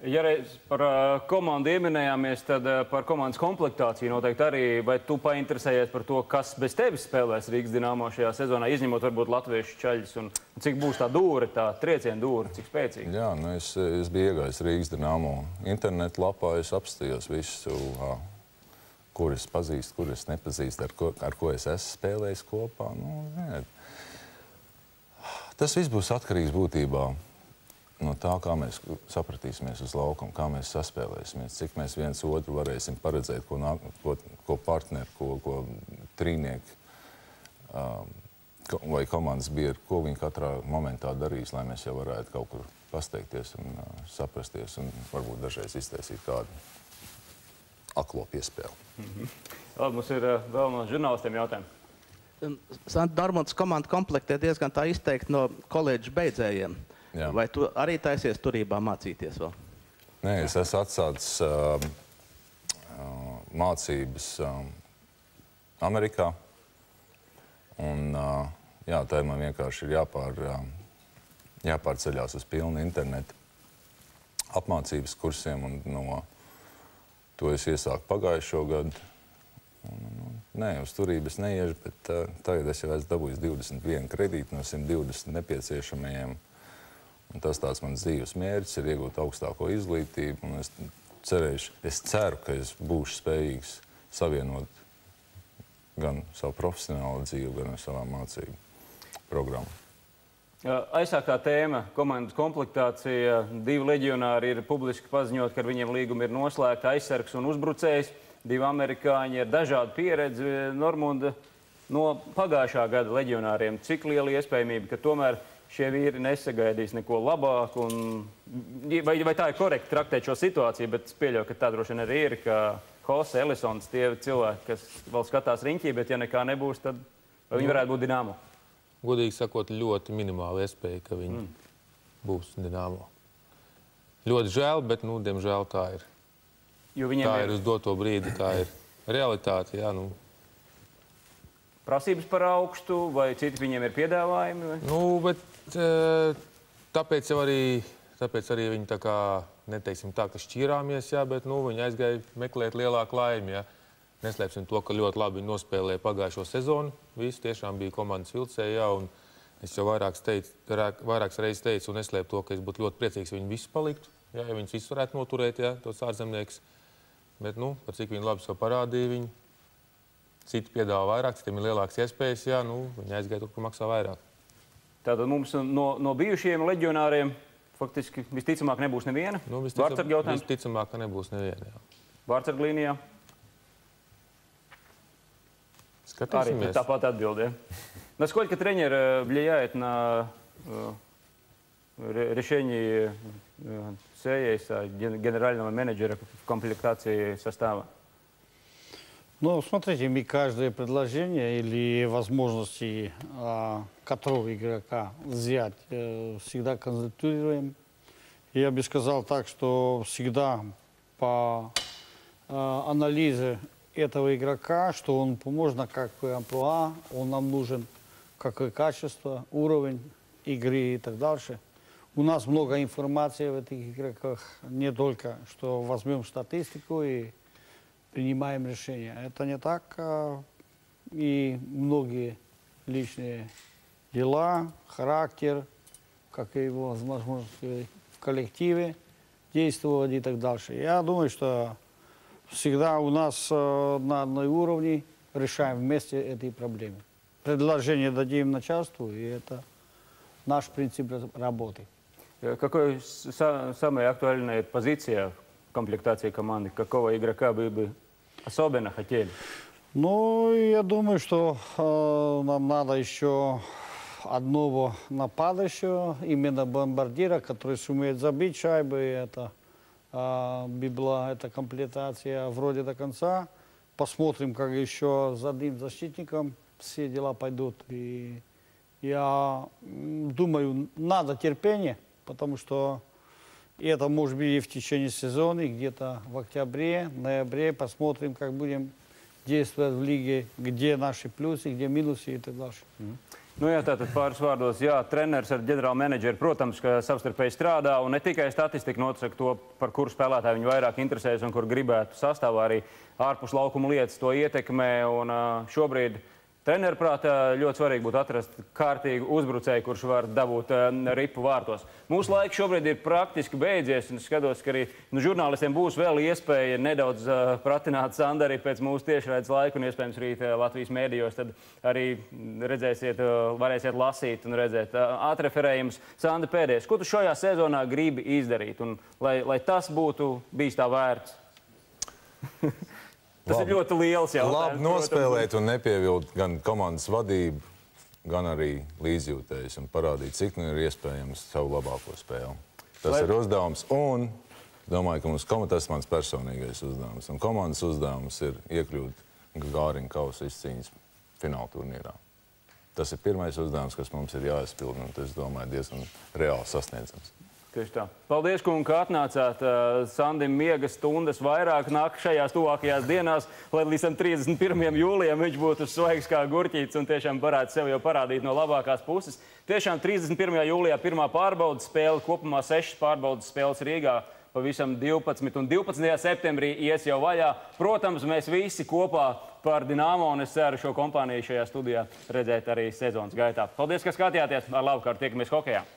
Ja reiz par komandu ieminējāmies, tad par komandas komplektāciju noteikti arī. Vai tu painteresējies par to, kas bez tevis spēlēs Rīgas Dinamo šajā sezonā, izņemot varbūt latviešu čaļus, un cik būs tā dūre, tā trieciena dūre, cik spēcīga? Jā, nu es biju iegājis Rīgas Dinamo internetu lapā, es apstājos visu, kur es pazīstu, kur es nepazīstu, ar ko es esmu spēlējis kopā. Nu, tas viss būs atkarīgs būtībā no tā, kā mēs sapratīsimies uz laukumu, kā mēs saspēlēsimies, cik mēs viens otru varēsim paredzēt, ko partneri, ko trīnieki vai komandas biedri, ko viņi katrā momentā darīs, lai mēs jau varētu kaut kur pasteikties un saprasties un varbūt dažreiz iztaisīt kādu aklo piespēli. Labi, mums ir vēl no žurnālistiem jautājumi. Dortmundas komanda komplektē diezgan tā izteikti no koledža beidzējiem. Jā. Vai tu arī taisies turībā mācīties vēl? Nē, es esmu atsācis mācības Amerikā. Un, jā, tā man vienkārši ir jāpārceļās uz pilnu internetu apmācības kursiem. Un no to es iesāku pagājušo gadu. Nē, uz turību es neiešu, bet tagad es jau esmu dabūjis 21 kredīti no 120 nepieciešamajiem. Un tas tāds mans dzīves mērķis ir iegūt augstāko izglītību. Un es ceru, ka es būšu spējīgs savienot gan savu profesionālo dzīvi, gan savā mācību programmu. Aizsāktā tēma - komandas komplektācija. 2 leģionāri ir publiski paziņot, ka ar viņiem līgumi ir noslēgti, aizsargs un uzbrucējs. 2 amerikāņi ar dažādu pieredzi. Normunda, no pagājušā gada leģionāriem, cik liela iespējamība, ka tomēr šie vīri nesagaidīs neko labāku? Vai tā ir korekti traktēt šo situāciju, bet es pieļauju, ka tā droši vien arī ir, ka Jose, Elisons, tie cilvēki, kas vēl skatās riņķī, bet ja nekā nebūs, tad viņi varētu būt Dinamo? Godīgi sakot, ļoti minimāla iespēja, ka viņi būs Dinamo. Ļoti žēl, bet, diemžēl tā ir. Tā ir uz doto brīdi, tā ir realitāte, jā, Prasības par augstu, vai citi viņiem ir piedāvājumi? Bet tāpēc arī viņi tā kā, neteiksim tā, ka šķīrāmies, jā, bet viņi aizgāja meklēt lielāku laimi, jā. Neslēpsim to, ka ļoti labi nospēlēja pagājušo sezonu. Visi tiešām bija komandas vilcēji, jā, un es jau vairākas reizes teicu un neslēpu to, ka es būtu ļoti priecīgs, ja viņi visi paliktu, jā, ja viņus visus varētu noturēt, jā, tos ārzemnieks. Bet, par cik viņi labi sev parādīja viņi. Citi piedāvā vairāk, citiem ir lielākas iespējas, jā, viņi aizgāja tur, kur maksā vairāk. Tātad mums no bijušajiem leģionāriem faktiski visticamāk nebūs neviena? Vārtsarga jautājums? Visticamāk, ka nebūs neviena, jā. Vārtsarga līnijā? Skatīsimies. Arī tāpat atbild, ja? Насколько тренер влияет на решение Сейеса, генерального менеджера в комплектации состава? Смотрите, мы каждое предложение или возможности, которого игрока взять, всегда консультируем. Я бы сказал так, что всегда по анализу этого игрока, что он можно, какое амплуа, он нам нужен, какое качество, уровень игры и так дальше. У нас много информации в этих игроках, не только, что возьмем статистику и принимаем решения. Это не так. И многие личные дела, характер, как и его возможности в коллективе действовать и так дальше. Я думаю, что всегда у нас на одной уровне решаем вместе эти проблемы. Предложение дадим начальству, и это наш принцип работы. Какая самая актуальная позиция в комплектации команды? Какого игрока вы бы особенно хотели? Я думаю, что нам надо еще одного нападающего, именно бомбардира, который сумеет забить шайбы. Это была эта комплектация вроде до конца. Посмотрим, как еще за одним защитником все дела пойдут. И я думаю, надо терпение, потому что это может быть и в течение сезона, где-то в октябре, ноябре. Посмотрим, как будем действовать в лиге, где наши плюсы, где минусы и так дальше. Nu jā, tātad pāris vārdos, jā, treneris ar ģenerālu menedžeri, protams, ka savstarpēji strādā, un ne tikai statistika nosaka to, par kuru spēlētāju viņi vairāk interesēs un kur gribētu sastāvā, arī ārpus laukuma lietas to ietekmē, un šobrīd treneru prātā ļoti svarīgi būtu atrast kārtīgu uzbrucēju, kurš var dabūt ripu vārtos. Mūsu laiks šobrīd ir praktiski beidzies, un es skatos, ka arī žurnālistiem būs vēl iespēja nedaudz pratināt Sandari pēc mūsu tiešraides laika, un iespējams rīt Latvijas mēdījos, tad arī varēsiet lasīt un redzēt atreferējumus. Sanda, pēdējais, ko tu šajā sezonā gribi izdarīt, un lai tas būtu bijis tā vērts? Tas ir ļoti liels jautājums. Labi nospēlēt un nepievilt gan komandas vadību, gan arī līdzjūtējus un parādīt, cik nu ir iespējams savu labāko spēli. Tas ir uzdevums, un domāju, ka tas ir mans personīgais uzdevums. Un komandas uzdevums ir iekļūt Gāriņa kausa izcīņas fināla turnīrā. Tas ir pirmais uzdevums, kas mums ir jāizpild, un tas, domāju, diezgan reāli sasniedzams. Tieši tā. Paldies, kungi, ka atnācāt. Sandim miega stundas vairāk nāk šajās tuvākajās dienās, lai līdz 31. jūlijam viņš būtu svaigs kā gurķītis un tiešām varētu sev jau parādīt no labākās puses. Tiešām 31. jūlijā pirmā pārbaudas spēle, kopumā 6 pārbaudas spēles Rīgā, pavisam 12, un 12. septembrī ies jau vaļā. Protams, mēs visi kopā par Dinamo, un es ceru šo kompāniju šajā studijā redzēt arī sezonas gaitā. Paldies, ka skatījāties. Ar labu kārtu tiekamies hokejā.